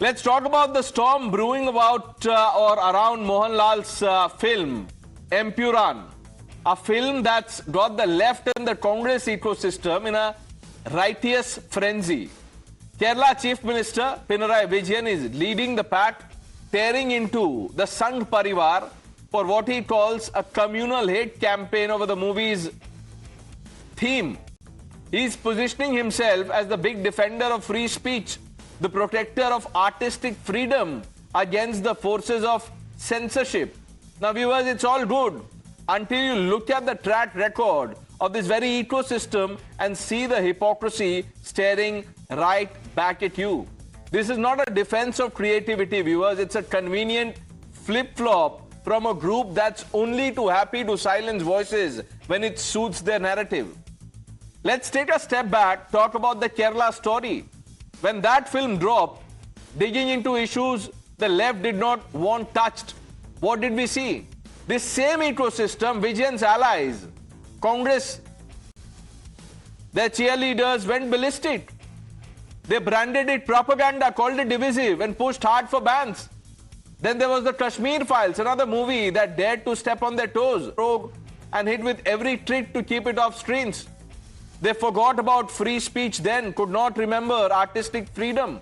Let's talk about the storm brewing about or around Mohanlal's film, Empuraan. A film that's got the left and the Congress ecosystem in a righteous frenzy. Kerala Chief Minister Pinarayi Vijayan is leading the pack, tearing into the Sangh Parivar for what he calls a communal hate campaign over the movie's theme. He's positioning himself as the big defender of free speech, the protector of artistic freedom against the forces of censorship. Now, viewers, it's all good until you look at the track record of this very ecosystem and see the hypocrisy staring right back at you. This is not a defense of creativity, viewers. It's a convenient flip-flop from a group that's only too happy to silence voices when it suits their narrative. Let's take a step back, talk about the Kerala story. When that film dropped, digging into issues the left did not want touched, what did we see? This same ecosystem, Vijayan's allies, Congress, their cheerleaders went ballistic. They branded it propaganda, called it divisive, and pushed hard for bans. Then there was the Kashmir Files, another movie that dared to step on their toes, rogue, and hit with every trick to keep it off screens. They forgot about free speech then, could not remember artistic freedom.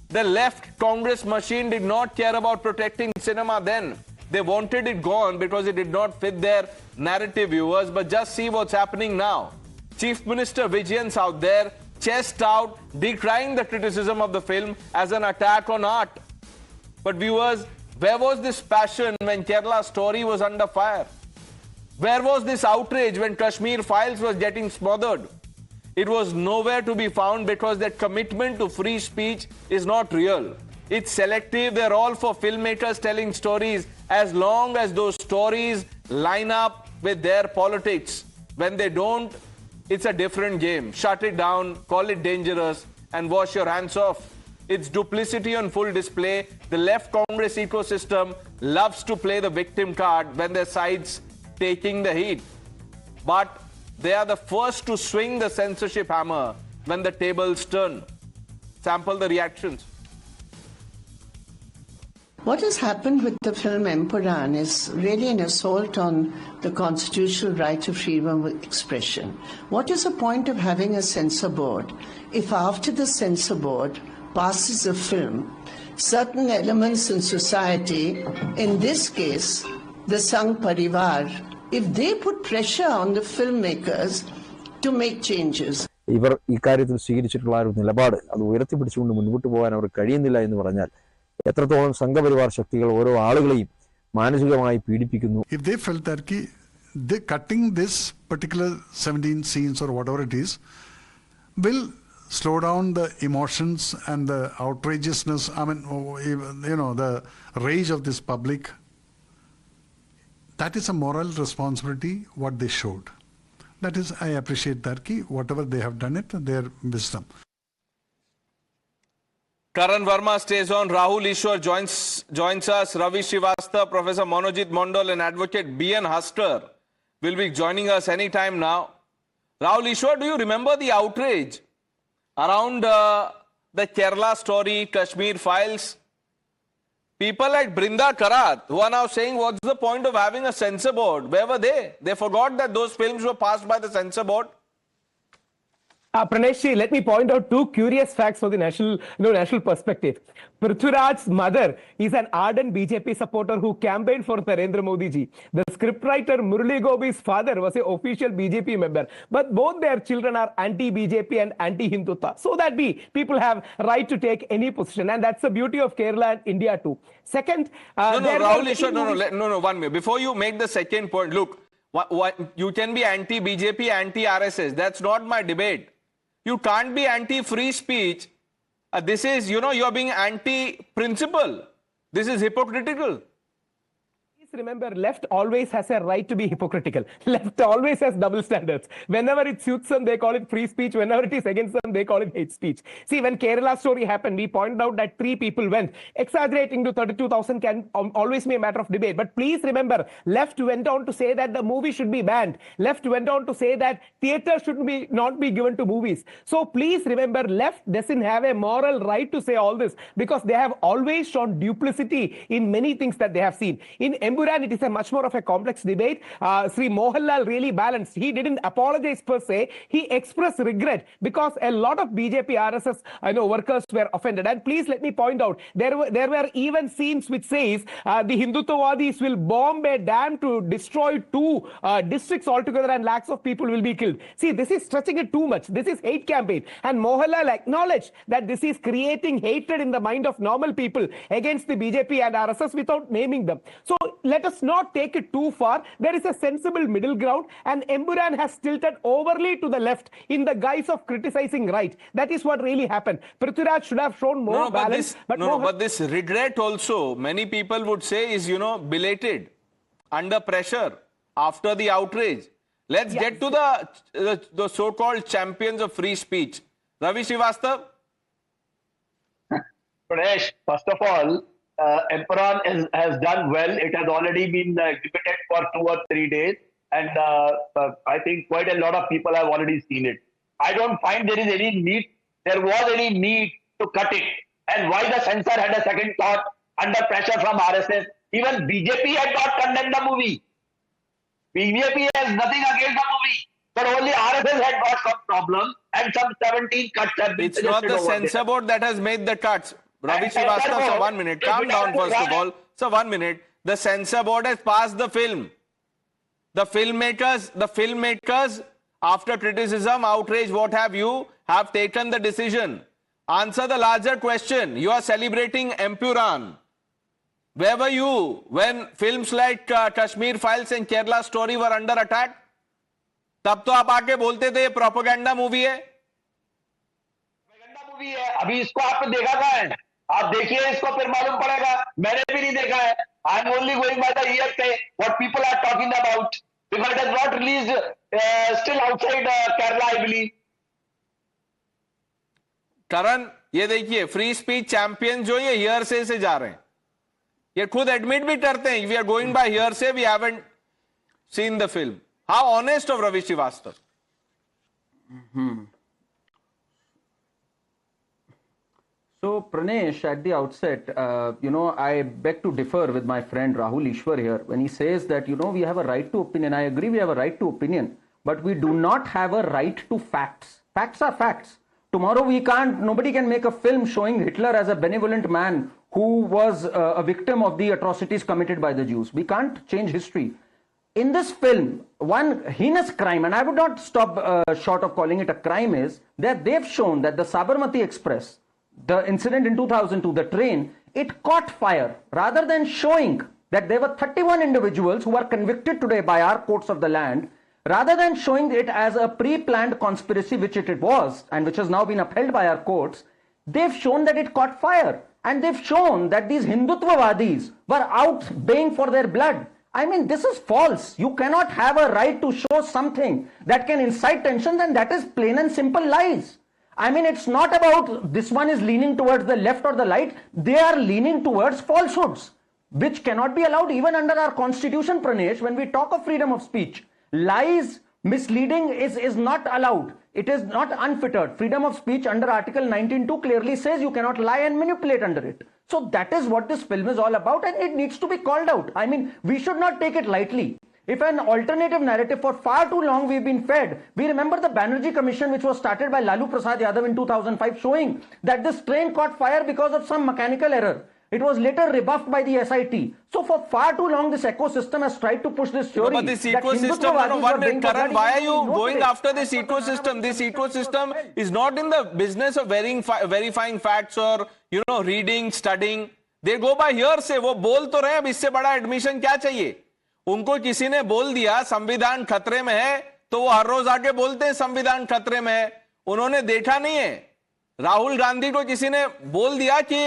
The left Congress machine did not care about protecting cinema then. They wanted it gone because it did not fit their narrative, viewers. But just see what's happening now. Chief Minister Vijayan's out there, chest out, decrying the criticism of the film as an attack on art. But viewers, where was this passion when Kerala's story was under fire? Where was this outrage when Kashmir Files was getting smothered? It was nowhere to be found because that commitment to free speech is not real. It's selective. They're all for filmmakers telling stories as long as those stories line up with their politics. When they don't, it's a different game. Shut it down, call it dangerous, and wash your hands off. It's duplicity on full display. The left Congress ecosystem loves to play the victim card when their side's taking the heat. But they are the first to swing the censorship hammer when the tables turn. Sample the reactions. What has happened with the film Empuraan is really an assault on the constitutional right of freedom of expression. What is the point of having a censor board if after the censor board passes a film, certain elements in society, in this case, the Sangh Parivar, if they put pressure on the filmmakers to make changes? ഇവർ ഇക്കാര്യത്തിൽ സ്വീകരിച്ചിട്ടുള്ള ഒരു നിലപാട് അത് ഉയർത്തിപ്പിടിച്ചുകൊണ്ട് മുൻപോട്ട് പോകാൻ അവർ കഴിയുന്നില്ല എന്ന് പറഞ്ഞാൽ എത്രത്തോളം സംഘപരിവാർ ശക്തികൾ ഓരോ ആളുകളെയും മാനസികമായി പീഡിപ്പിക്കുന്നു. If they felt that they cutting this particular 17 scenes or whatever it is will slow down the emotions and the outrageousness, I mean, you know, the rage of this public, that is a moral responsibility what they showed. That is, I appreciate that whatever they have done it, their wisdom. Karan Verma stays on. Rahul Ishwar joins us. Ravi Srivastava, Professor Manojit Mondal and Advocate B.N. Huster will be joining us anytime now. Rahul Ishwar, do you remember the outrage around the Kerala story, Kashmir Files? People like Brinda Karat, who are now saying, what's the point of having a censor board? Where were they? They forgot that those films were passed by the censor board. Pranesh, let me point out two curious facts for the national perspective. Prithviraj's mother is an ardent BJP supporter who campaigned for Narendra Modi ji. The scriptwriter Murali Gobi's father was an official BJP member. But both their children are anti-BJP and anti-Hindutva. So that people have right to take any position. And that's the beauty of Kerala and India too. Second... Rahul Ishwar, no, 1 minute. Before you make the second point, look, you can be anti-BJP, anti-RSS. That's not my debate. You can't be anti-free speech. This is, you're being anti-principle. This is hypocritical. remember, left always has a right to be hypocritical. Left always has double standards. Whenever it suits them, they call it free speech. Whenever it is against them, they call it hate speech. See, when Kerala story happened, we pointed out that 3 people went. Exaggerating to 32,000 can always be a matter of debate. But please remember, left went on to say that the movie should be banned. Left went on to say that theatre should not be given to movies. So please remember, left doesn't have a moral right to say all this, because they have always shown duplicity in many things that they have seen. In Empuraan, it is a much more of a complex debate. Sri Mohanlal really balanced. He didn't apologize per se. He expressed regret because a lot of BJP RSS workers were offended. And please let me point out, there were even scenes which says the Hindutvawadis will bomb a dam to destroy 2 districts altogether and lakhs of people will be killed. See, this is stretching it too much. This is hate campaign. And Mohanlal acknowledged that this is creating hatred in the mind of normal people against the BJP and RSS without naming them. So let us not take it too far. There is a sensible middle ground, and Empuraan has tilted overly to the left in the guise of criticizing right. That is what really happened. Prithviraj should have shown more balance. But this regret also, many people would say, is, belated, under pressure, after the outrage. Let's get to the so-called champions of free speech. Ravi Srivastav? Pranesh, first of all, Empuraan has done well. It has already been exhibited for 2 or 3 days, and I think quite a lot of people have already seen it. I don't find there was any need to cut it. And why the censor had a second thought under pressure from RSS? Even BJP had not condemned the movie. BJP has nothing against the movie, but only RSS had got some problem, and some 17 cuts have been It's not the censor board that has made the cuts. Ravi Srivastav, sir, 1 minute. Calm down first of all. Sir, 1 minute. The censor board has passed the film. The filmmakers, after criticism, outrage, what have you, have taken the decision. Answer the larger question. You are celebrating Empuraan. Where were you when films like Kashmir Files and Kerala Story were under attack? तब तो आप आके बोलते थे ये propaganda movie है. Propaganda movie है. अभी इसको आपने देखा कहाँ है? आप देखिए इसको, फिर मालूम पड़ेगा. मैंने भी नहीं देखा है. I am only going by the hearsay, what people are talking about, because it has not released still outside Kerala, I believe. करण, ये देखिए, फ्री स्पीच चैंपियन जो ये हियरसे से जा रहे हैं, ये खुद एडमिट भी करते हैं. We are going by hearsay, we haven't seen the film. How honest of Ravi Srivastava. So, Pranesh, at the outset, I beg to differ with my friend Rahul Ishwar here when he says that, we have a right to opinion. I agree, we have a right to opinion, but we do not have a right to facts. Facts are facts. Tomorrow nobody can make a film showing Hitler as a benevolent man who was a victim of the atrocities committed by the Jews. We can't change history. In this film, one heinous crime, and I would not stop short of calling it a crime, is that they've shown that the Sabarmati Express, the incident in 2002, the train, it caught fire. Rather than showing that there were 31 individuals who are convicted today by our courts of the land, rather than showing it as a pre-planned conspiracy, which it was, and which has now been upheld by our courts, they've shown that it caught fire. And they've shown that these Hindutvawadis were out baying for their blood. I mean, this is false. You cannot have a right to show something that can incite tensions, and that is plain and simple lies. I mean, it's not about this one is leaning towards the left or the right. They are leaning towards falsehoods, which cannot be allowed even under our constitution, Pranesh. When we talk of freedom of speech, lies, misleading is not allowed. It is not unfettered. Freedom of speech under Article 19(2) clearly says you cannot lie and manipulate under it. So that is what this film is all about, and it needs to be called out. I mean, we should not take it lightly. If an alternative narrative for far too long we've been fed, we remember the Banerjee Commission, which was started by Lalu Prasad Yadav in 2005, showing that this train caught fire because of some mechanical error. It was later rebuffed by the SIT. So for far too long, this ecosystem has tried to push this theory. But this ecosystem, Karan, why are you going after this ecosystem? This ecosystem is not in the business of verifying facts or, reading, studying. They go by hearsay. वो बोल तो रहे हैं, अब इससे बड़ा admission क्या चाहिए? उनको किसी ने बोल दिया संविधान खतरे में है, तो वो हर रोज आके बोलते हैं संविधान खतरे में है. उन्होंने देखा नहीं है. राहुल गांधी को किसी ने बोल दिया कि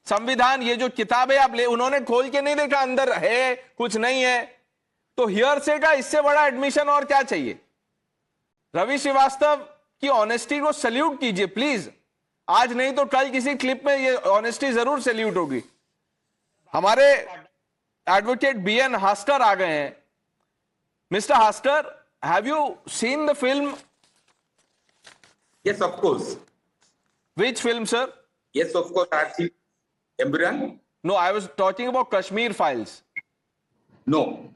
संविधान, ये जो किताबें आप ले, उन्होंने खोल के नहीं देखा अंदर है कुछ नहीं है, तो हियरसे का इससे बड़ा एडमिशन और क्या चाहिए? रवि श्रीवास्तव की ऑनेस्टी को सल्यूट कीजिए प्लीज, आज नहीं तो कल किसी क्लिप में ये ऑनेस्टी जरूर सल्यूट होगी। हमारे एडवोकेट बीएन हास्टर आ गए हैं। Mister Haster, have you seen the film? Yes, of course. Which film, sir? Yes, of course. I have seen Empuraan. No, I was talking about Kashmir Files. No.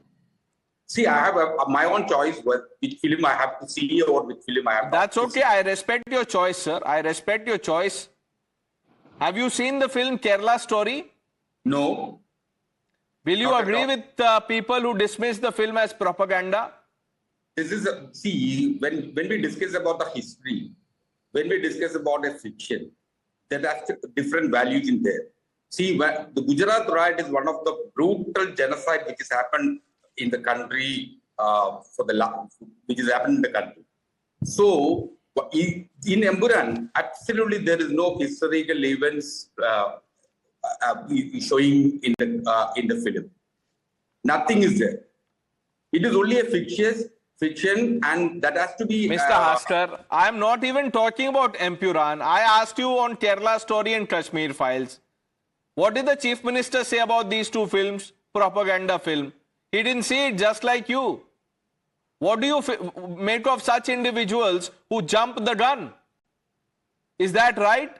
See, I have my own choice which film I have to see or which film I have That's not okay. I respect your choice, sir. I respect your choice. Have you seen the film Kerala Story? No. Will you Not at agree all. with people who dismiss the film as propaganda? This is see when we discuss about the history, when we discuss about a fiction, there are different values in there. See, the Gujarat riot is one of the brutal genocide which has happened in the country which has happened in the country. So in Empuraan, absolutely there is no historical events showing in the film. Nothing is there. It is only a fiction, and that has to be. Mr. Hasker, I am not even talking about Empuraan. I asked you on Kerala Story and Kashmir Files. What did the Chief Minister say about these two films? Propaganda film. He didn't see it, just like you. What do you make of such individuals who jump the gun? Is that right?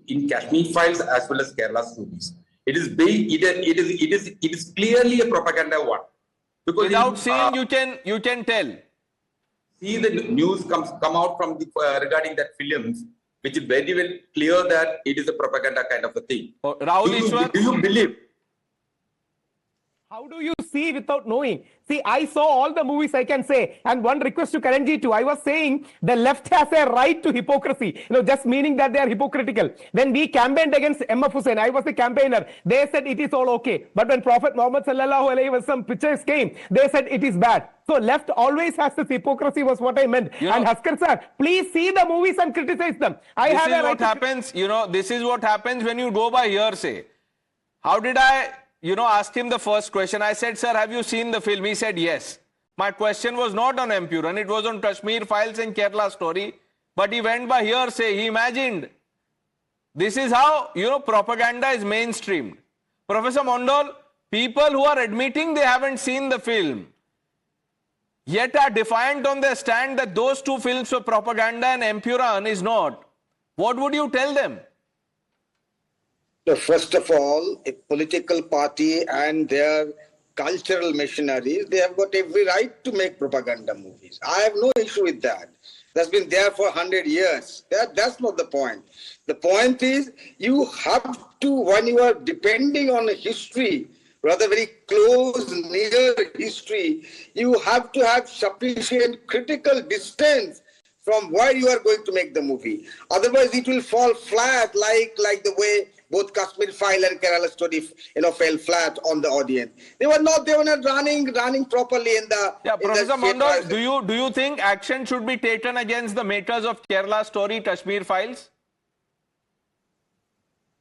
In Kashmir Files as well as Kerala Stories, it is clearly a propaganda one. Because without seeing, you can tell. See, the news come out from regarding that films, which is very well clear that it is a propaganda kind of a thing. Oh, Rahul Ishwar, do you believe? How do you see without knowing? See, I saw all the movies, I can say. And one request to Karanji too. I was saying the left has a right to hypocrisy. Just meaning that they are hypocritical. When we campaigned against MF Hussain, I was the campaigner. They said it is all okay. But when Prophet Muhammad sallallahu alaihi wasallam pictures came, they said it is bad. So left always has this hypocrisy, was what I meant. And Haskar sir, please see the movies and criticize them. This is what happens. This is what happens when you go by hearsay. How did I asked him the first question? I said, sir, have you seen the film? He said, yes. My question was not on Empuraan. It was on Kashmir Files and Kerala Story. But he went by hearsay. He imagined. This is how, propaganda is mainstreamed. Professor Mondal, people who are admitting they haven't seen the film, yet are defiant on their stand that those two films were propaganda and Empuraan is not. What would you tell them? First of all, a political party and their cultural machineries, they have got every right to make propaganda movies. I have no issue with that. That's been there for 100 years. That's not the point. The point is, you have to, when you are depending on a history, rather very close, near history, you have to have sufficient critical distance from where you are going to make the movie. Otherwise, it will fall flat like the way both Kashmir File and Kerala Story, fell flat on the audience. They were not running properly in the. Yeah, Professor Mondal, do you think action should be taken against the makers of Kerala Story, Kashmir Files?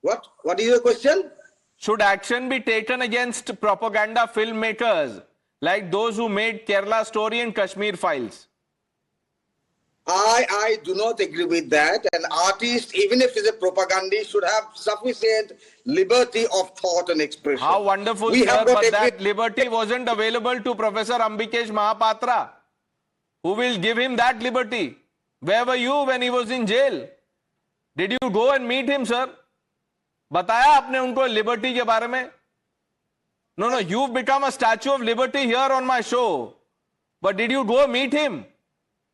What is your question? Should action be taken against propaganda filmmakers like those who made Kerala Story and Kashmir Files? I do not agree with that. An artist, even if he's a propagandist, should have sufficient liberty of thought and expression. How wonderful, sir, but that liberty wasn't available to Professor Ambikesh Mahapatra. Who will give him that liberty? Where were you when he was in jail? Did you go and meet him, sir? बताया आपने उनको liberty के बारे में? No, you've become a statue of liberty here on my show. But did you go meet him?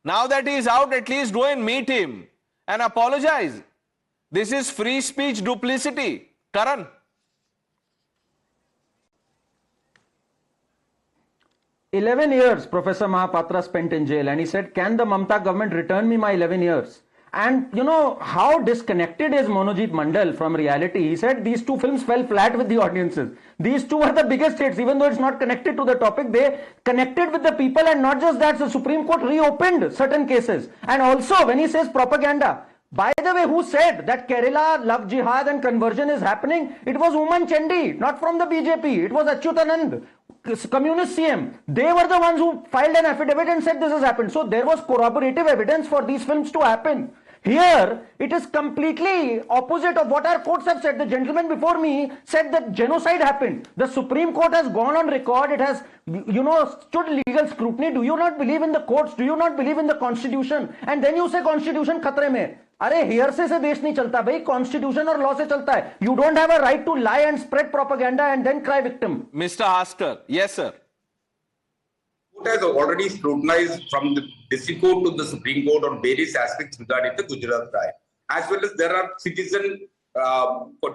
Now that he is out, at least go and meet him and apologize. This is free speech duplicity. Karan. 11 years Professor Mahapatra spent in jail, and he said, can the Mamata government return me my 11 years? And how disconnected is Monojit Mandal from reality? He said these two films fell flat with the audiences. These two are the biggest hits, even though it's not connected to the topic. They connected with the people, and not just that, the Supreme Court reopened certain cases. And also, when he says propaganda, By the way, who said that Kerala love jihad and conversion is happening? It was Uman Chandi, not from the BJP. It was Achyutanand, communist CM. They were the ones who filed an affidavit and said this has happened. So there was corroborative evidence for these films to happen. Here, it is completely opposite of what our courts have said. The gentleman before me said that genocide happened. The Supreme Court has gone on record. It has, stood legal scrutiny. Do you not believe in the courts? Do you not believe in the constitution? And then you say constitution khatre mein. अरे hearsay से देश नहीं चलता भाई, constitution और law से चलता है. You don't have a right to lie and spread propaganda and then cry victim. Mr. Haskar, yes sir. Court has already scrutinized from the district court to the Supreme Court on various aspects regarding the Gujarat trial. As well as there are citizen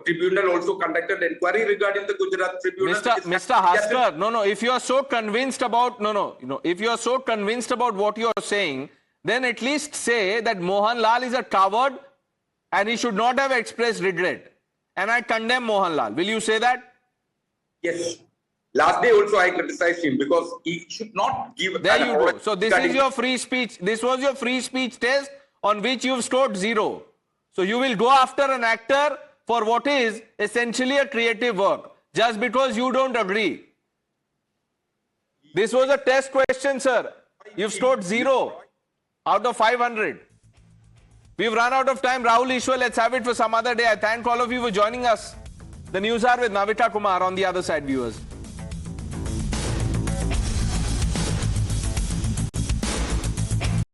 tribunal also conducted inquiry regarding the Gujarat tribunal. Mr. Haskar, no, if you are so convinced about, if you are so convinced about what you are saying, then at least say that Mohanlal is a coward and he should not have expressed regret. And I condemn Mohanlal. Will you say that? Yes. Last day also I criticized him because he should not give... There you go. So this is your free speech. This was your free speech test on which you've scored 0. So you will go after an actor for what is essentially a creative work just because you don't agree. This was a test question, sir. You've scored 0 out of 500. We've run out of time. Rahul Ishwar, let's have it for some other day. I thank all of you for joining us. The news hour with Navita Kumar on the other side, viewers.